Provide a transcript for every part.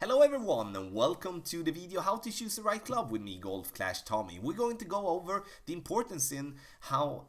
Hello everyone and welcome to the video how to choose the right club with me, Golf Clash Tommy. We're going to go over the importance in how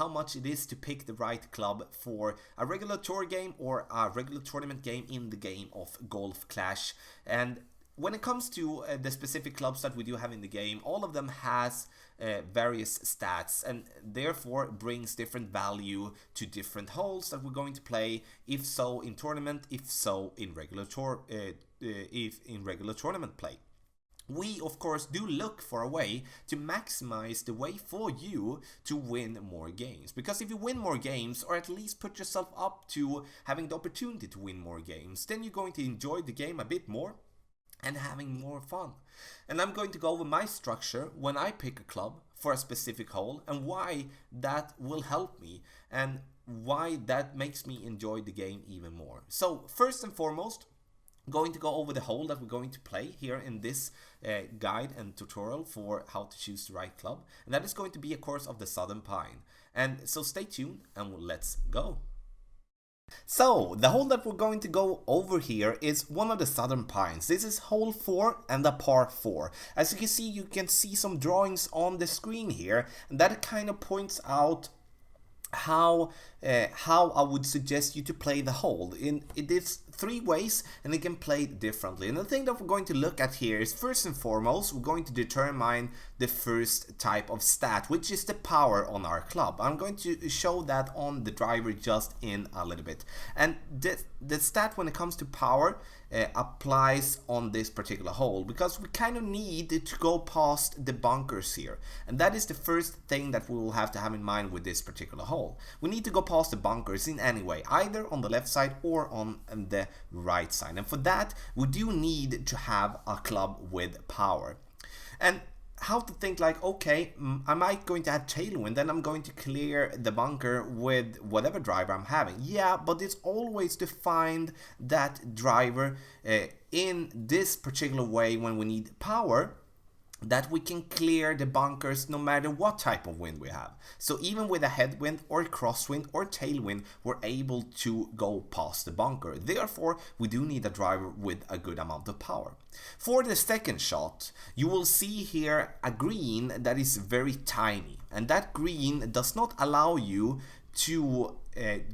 much it is to pick the right club for a regular tour game or a regular tournament game in the game of Golf Clash. And when it comes to the specific clubs that we do have in the game, all of them has various stats and therefore brings different value to different holes that we're going to play, if so in tournament, if so in regular tournament play. We of course do look for a way to maximize the way for you to win more games, because if you win more games, or at least put yourself up to having the opportunity to win more games, then you're going to enjoy the game a bit more and having more fun. And I'm going to go over my structure when I pick a club for a specific hole and why that will help me and why that makes me enjoy the game even more. So first and foremost, I'm going to go over the hole that we're going to play here in this guide and tutorial for how to choose the right club, and that is going to be a course of the Southern Pine. And so stay tuned and let's go. So, the hole that we're going to go over here is one of the Southern Pines. This is hole 4 and a par 4. As you can see some drawings on the screen here, and that kind of points out how I would suggest you to play the hole. It is 3 ways and it can play differently. And the thing that we're going to look at here is, first and foremost, we're going to determine the first type of stat, which is the power on our club. I'm going to show that on the driver just in a little bit. And the stat when it comes to power applies on this particular hole, because we kind of need to go past the bunkers here, and that is the first thing that we will have to have in mind with this particular hole. We need to go past the bunkers in any way, either on the left side or on the right side, and for that we do need to have a club with power. And how to think like, okay, I might going to have tailwind, then I'm going to clear the bunker with whatever driver I'm having. Yeah, but it's always to find that driver in this particular way when we need power, that we can clear the bunkers no matter what type of wind we have. So even with a headwind or crosswind or tailwind, we're able to go past the bunker. Therefore, we do need a driver with a good amount of power. For the second shot, you will see here a green that is very tiny, and that green does not allow you to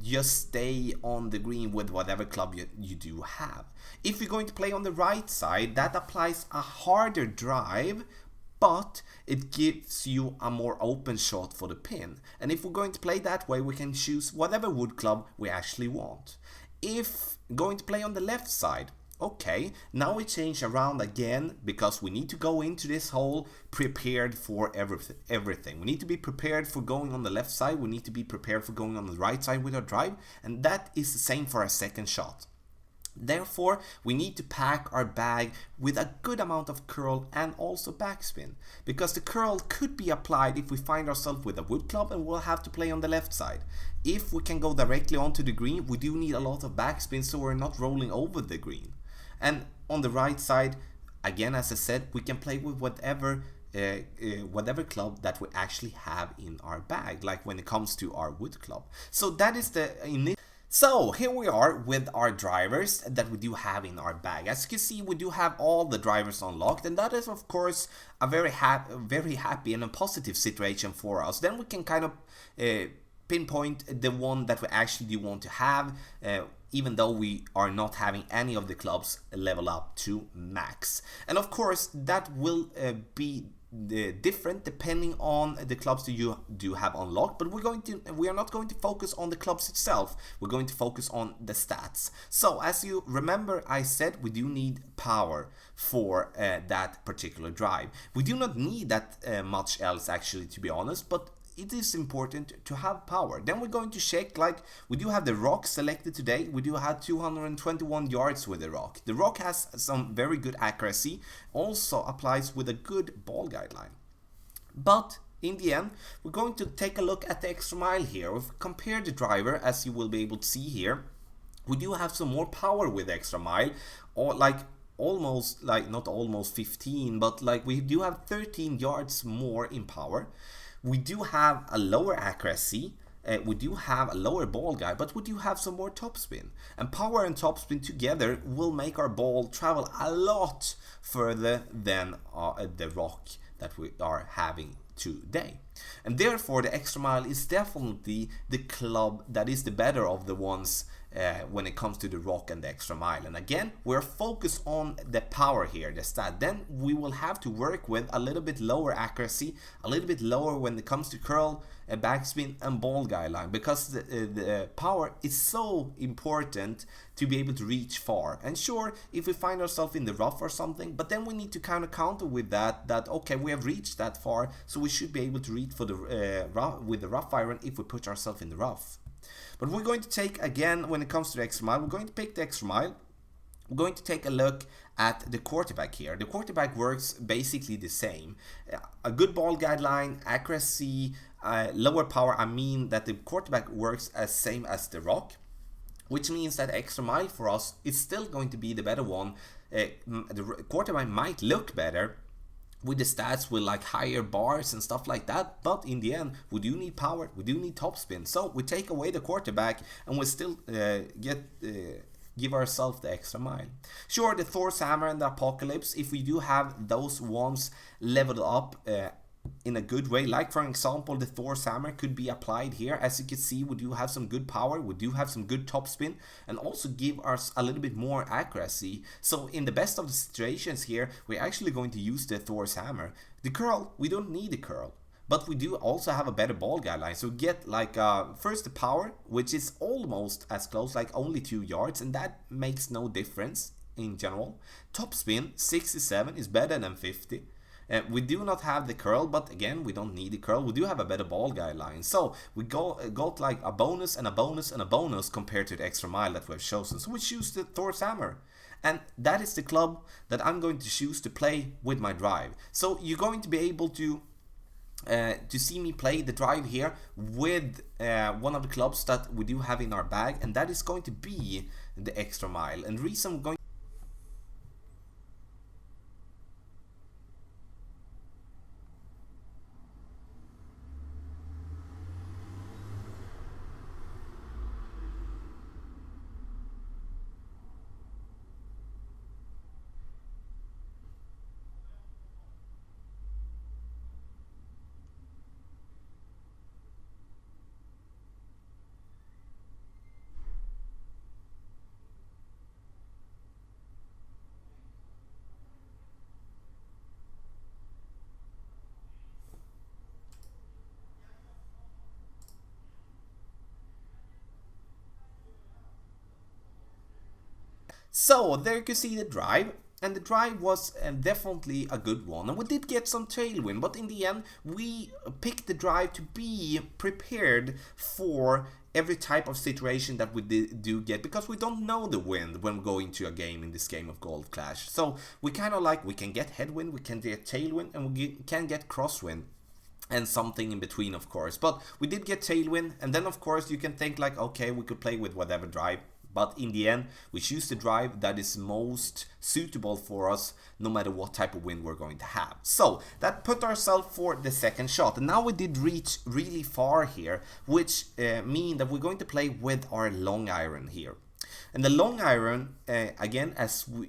just stay on the green with whatever club you do have. If you're going to play on the right side, that applies a harder drive, but it gives you a more open shot for the pin. And if we're going to play that way, we can choose whatever wood club we actually want. If going to play on the left side, okay, now we change around again, because we need to go into this hole prepared for everything. We need to be prepared for going on the left side, we need to be prepared for going on the right side with our drive, and that is the same for our second shot. Therefore, we need to pack our bag with a good amount of curl and also backspin, because the curl could be applied if we find ourselves with a wood club and we'll have to play on the left side. If we can go directly onto the green, we do need a lot of backspin so we're not rolling over the green. And on the right side, again, as I said, we can play with whatever club that we actually have in our bag, like when it comes to our wood club. So that is So here we are with our drivers that we do have in our bag. As you can see, we do have all the drivers unlocked, and that is of course a very happy and a positive situation for us. Then we can kind of pinpoint the one that we actually do want to have, even though we are not having any of the clubs level up to max. And of course that will be different depending on the clubs that you do have unlocked, but we are not going to focus on the clubs itself, we're going to focus on the stats. So as you remember, I said we do need power for that particular drive. We do not need that much else actually, to be honest, but it is important to have power. Then we're going to check, like, we do have the rock selected today. We do have 221 yards with the rock. The rock has some very good accuracy, also applies with a good ball guideline. But in the end, we're going to take a look at the extra mile here. We've compared the driver, as you will be able to see here. We do have some more power with extra mile, or like almost, like not almost 15, but like we do have 13 yards more in power. We do have a lower accuracy, we do have a lower ball guide, but we do have some more topspin. And power and topspin together will make our ball travel a lot further than the rock that we are having today. And therefore the extra mile is definitely the club that is the better of the ones when it comes to the rock and the extra mile. And again, we're focused on the power here, the stat. Then we will have to work with a little bit lower accuracy, a little bit lower when it comes to curl, backspin and ball guideline, because the power is so important to be able to reach far. And sure, if we find ourselves in the rough or something, but then we need to kind of counter with that okay, we have reached that far, so we should be able to reach for the with the rough iron if we put ourselves in the rough. But we're going to take, again, when it comes to the extra mile, we're going to pick the extra mile. We're going to take a look at the quarterback here. The quarterback works basically the same. A good ball guideline, accuracy, lower power. I mean that the quarterback works as same as the rock, which means that extra mile for us is still going to be the better one. The quarterback might look better with the stats with like higher bars and stuff like that, but in the end we do need power, we do need topspin, so we take away the quarterback and we still give ourselves the extra mile. Sure, the Thor's hammer and the Apocalypse, if we do have those ones leveled up in a good way, like for example the Thor's hammer could be applied here. As you can see, we do have some good power, we do have some good topspin, and also give us a little bit more accuracy. So in the best of the situations here, we're actually going to use the Thor's hammer. The curl, we don't need the curl, but we do also have a better ball guideline. So get like first the power, which is almost as close, like only 2 yards, and that makes no difference in general. Topspin 67 is better than 50. We do not have the curl, but again, we don't need the curl. We do have a better ball guideline. So we got like a bonus and a bonus and a bonus compared to the extra mile that we've chosen. So we choose the Thor's hammer. And that is the club that I'm going to choose to play with my drive. So you're going to be able to see me play the drive here with one of the clubs that we do have in our bag, and that is going to be the extra mile. And the reason I'm going So there you can see the drive, and the drive was definitely a good one, and we did get some tailwind, but in the end we picked the drive to be prepared for every type of situation that we do get, because we don't know the wind when we go into a game in this game of Gold Clash. So we kind of like, we can get headwind, we can get tailwind, and we can get crosswind. And something in between, of course. But we did get tailwind, and then of course you can think like, okay, we could play with whatever drive. But in the end, we choose the drive that is most suitable for us, no matter what type of wind we're going to have. So that put ourselves for the second shot. And now we did reach really far here, which mean that we're going to play with our long iron here. And the long iron, again,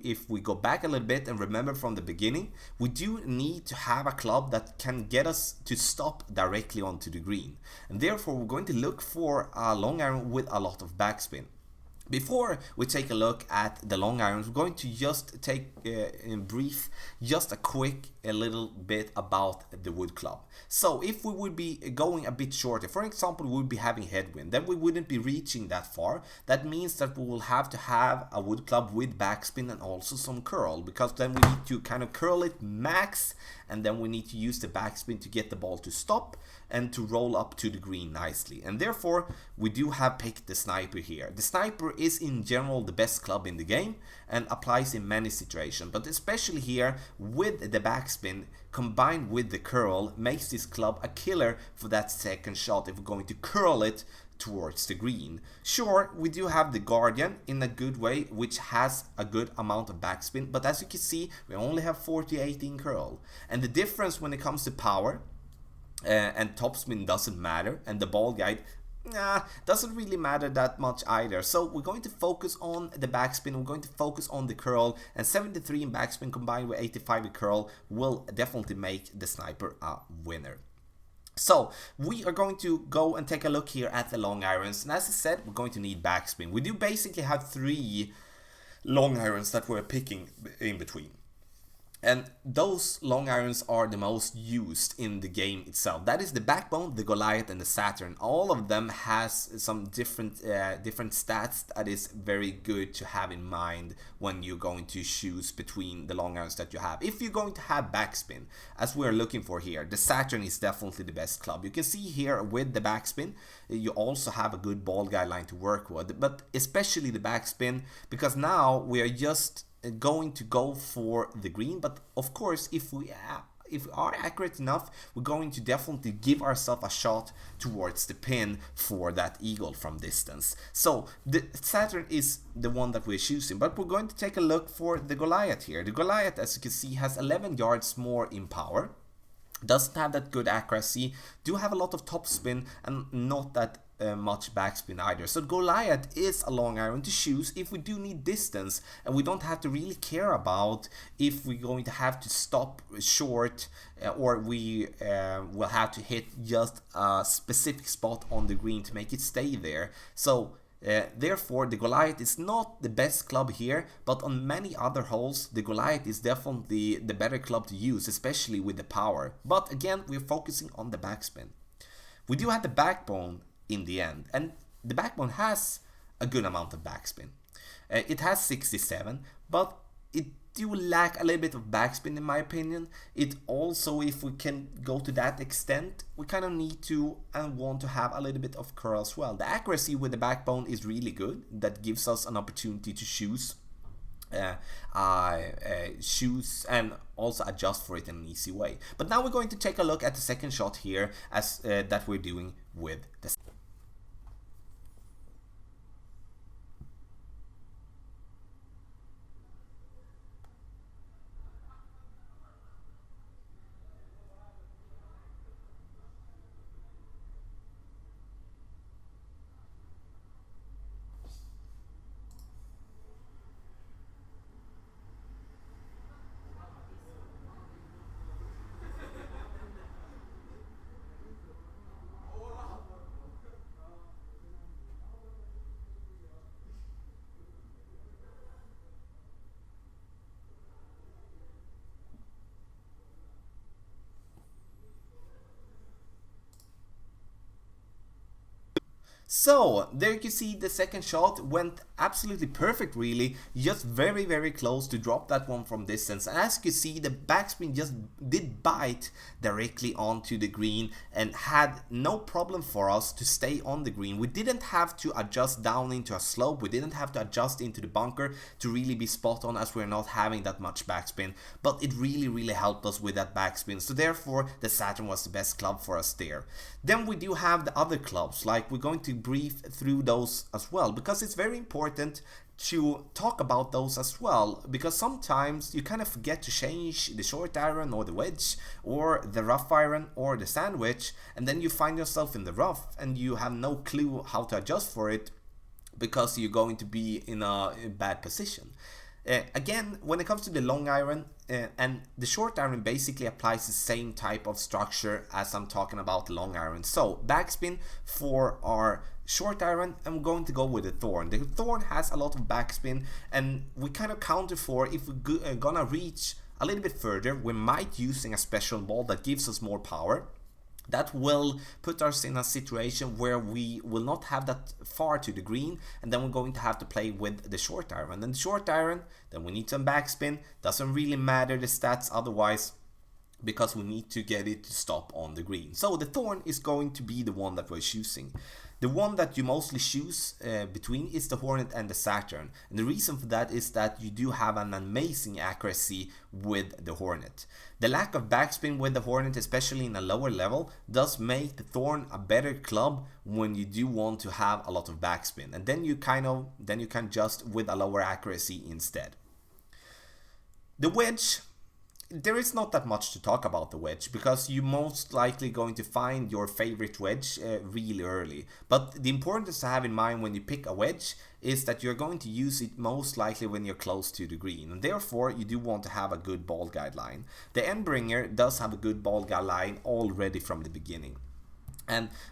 if we go back a little bit and remember from the beginning, we do need to have a club that can get us to stop directly onto the green. And therefore, we're going to look for a long iron with a lot of backspin. Before we take a look at the long irons, we're going to just take in brief, just a little bit about the wood club. So if we would be going a bit shorter, for example, we would be having headwind, then we wouldn't be reaching that far. That means that we will have to have a wood club with backspin and also some curl, because then we need to kind of curl it max, and then we need to use the backspin to get the ball to stop and to roll up to the green nicely. And therefore, we do have picked the sniper here. The sniper is in general the best club in the game and applies in many situations, but especially here with the backspin combined with the curl makes this club a killer for that second shot if we're going to curl it towards the green. Sure, we do have the Guardian in a good way, which has a good amount of backspin, but as you can see, we only have 48 in curl. And the difference when it comes to power and topspin doesn't matter, and the ball guide nah, doesn't really matter that much either. So we're going to focus on the backspin, we're going to focus on the curl, and 73 in backspin combined with 85 in curl will definitely make the sniper a winner. So we are going to go and take a look here at the long irons, and as I said, we're going to need backspin. We do basically have 3 long irons that we're picking in between. And those long irons are the most used in the game itself. That is the Backbone, the Goliath, and the Saturn. All of them has some different stats that is very good to have in mind when you're going to choose between the long irons that you have. If you're going to have backspin, as we're looking for here, the Saturn is definitely the best club. You can see here with the backspin, you also have a good ball guideline to work with, but especially the backspin, because now we are just going to go for the green. But of course, if we are accurate enough, we're going to definitely give ourselves a shot towards the pin for that eagle from distance. So the Saturn is the one that we're choosing, but we're going to take a look for the Goliath here. The Goliath, as you can see, has 11 yards more in power, doesn't have that good accuracy, do have a lot of topspin, and not that much backspin either. So Goliath is a long iron to choose if we do need distance, and we don't have to really care about if we're going to have to stop short, or we will have to hit just a specific spot on the green to make it stay there. So therefore the Goliath is not the best club here, but on many other holes the Goliath is definitely the better club to use, especially with the power. But again, we're focusing on the backspin. We do have the Backbone in the end, and the Backbone has a good amount of backspin. It has 67, but it do lack a little bit of backspin in my opinion. It also, if we can go to that extent, we kind of need to and want to have a little bit of curl as well. The accuracy with the Backbone is really good. That gives us an opportunity to choose and also adjust for it in an easy way. But now we're going to take a look at the second shot here, as that we're doing with the So there you can see the second shot went absolutely perfect, really, just very close to drop that one from distance. And as you can see, the backspin just did bite directly onto the green and had no problem for us to stay on the green. We didn't have to adjust down into a slope, we didn't have to adjust into the bunker to really be spot on, as we're not having that much backspin, but it really helped us with that backspin. So therefore the Saturn was the best club for us there. Then we do have the other clubs, like we're going to brief through those as well, because it's very important to talk about those as well, because sometimes you kind of forget to change the short iron or the wedge or the rough iron or the sandwich, and then you find yourself in the rough and you have no clue how to adjust for it because you're going to be in a bad position. Again, when it comes to the long iron and the short iron, basically applies the same type of structure as I'm talking about the long iron. So backspin for our short iron, I'm going to go with the Thorn. The Thorn has a lot of backspin, and we kind of counter for if we're gonna reach a little bit further, we might using a special ball that gives us more power. That will put us in a situation where we will not have that far to the green, and then we're going to have to play with the short iron. And the short iron, then we need some backspin. Doesn't really matter the stats otherwise, because we need to get it to stop on the green. So the Thorn is going to be the one that we're choosing. The one that you mostly choose between is the Hornet and the Saturn. And the reason for that is that you do have an amazing accuracy with the Hornet. The lack of backspin with the Hornet, especially in a lower level, does make the Thorn a better club when you do want to have a lot of backspin. And then you can just with a lower accuracy instead. The Wedge there is not that much to talk about the wedge, because you're most likely going to find your favorite wedge really early. But the importance to have in mind when you pick a wedge is that you're going to use it most likely when you're close to the green, and therefore you do want to have a good ball guideline. The Endbringer does have a good ball guideline already from the beginning.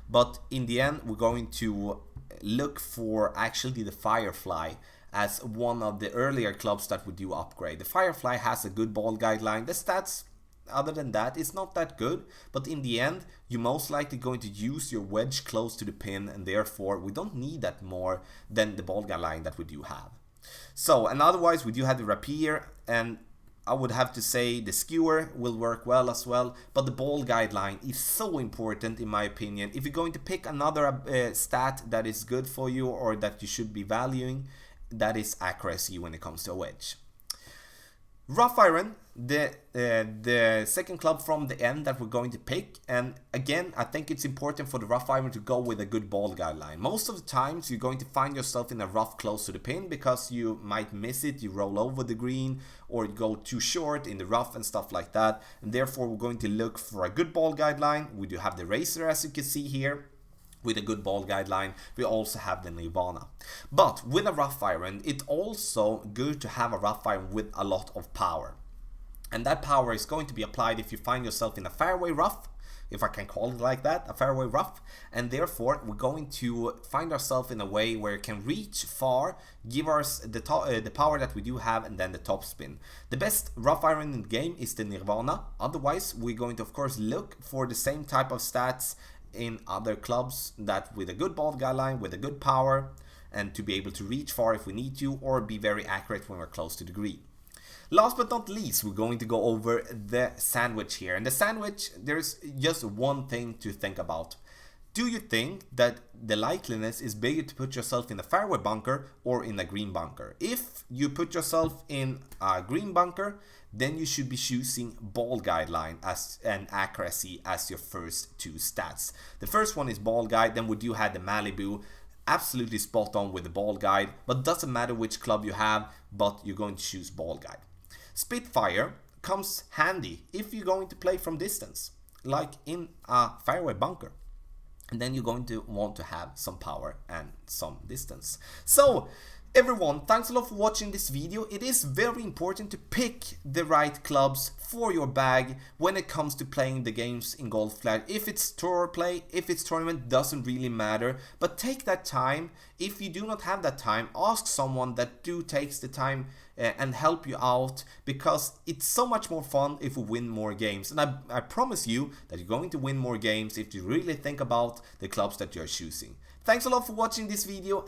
But in the end, we're going to look for actually the Firefly as one of the earlier clubs that we do upgrade. The Firefly has a good ball guideline. The stats, other than that, is not that good, but in the end, you're most likely going to use your wedge close to the pin, and therefore we don't need that more than the ball guideline that we do have. So, and otherwise we do have the Rapier, and I would have to say the Skewer will work well as well, but the ball guideline is so important in my opinion. If you're going to pick another stat that is good for you or that you should be valuing, that is accuracy when it comes to a wedge. Rough Iron, the second club from the end that we're going to pick, and again I think it's important for the Rough Iron to go with a good ball guideline. Most of the times you're going to find yourself in a rough close to the pin because you might miss it, you roll over the green, or you go too short in the rough and stuff like that, and therefore we're going to look for a good ball guideline. We do have the Racer, as you can see here, with a good ball guideline. We also have the Nirvana. But with a Rough Iron, it's also good to have a Rough Iron with a lot of power. And that power is going to be applied if you find yourself in a fairway rough, if I can call it like that, a fairway rough, and therefore we're going to find ourselves in a way where it can reach far, give us the power that we do have, and then the topspin. The best Rough Iron in the game is the Nirvana. Otherwise, we're going to of course look for the same type of stats in other clubs, that with a good ball guideline, with a good power, and to be able to reach far if we need to, or be very accurate when we're close to the green. Last but not least, we're going to go over the sandwich here. And the sandwich, there's just one thing to think about. Do you think that the likeliness is bigger to put yourself in a fairway bunker or in a green bunker? If you put yourself in a green bunker, then you should be choosing ball guideline and accuracy as your first two stats. The first one is ball guide, then we do have the Malibu, absolutely spot on with the ball guide, but doesn't matter which club you have, but you're going to choose ball guide. Spitfire comes handy if you're going to play from distance, like in a fairway bunker. And then you're going to want to have some power and some distance. So everyone, thanks a lot for watching this video. It is very important to pick the right clubs for your bag when it comes to playing the games in Golf Flash. If it's tour play, if it's tournament, doesn't really matter. But take that time. If you do not have that time, ask someone that takes the time and help you out, because it's so much more fun if we win more games. And I promise you that you're going to win more games if you really think about the clubs that you're choosing. Thanks a lot for watching this video.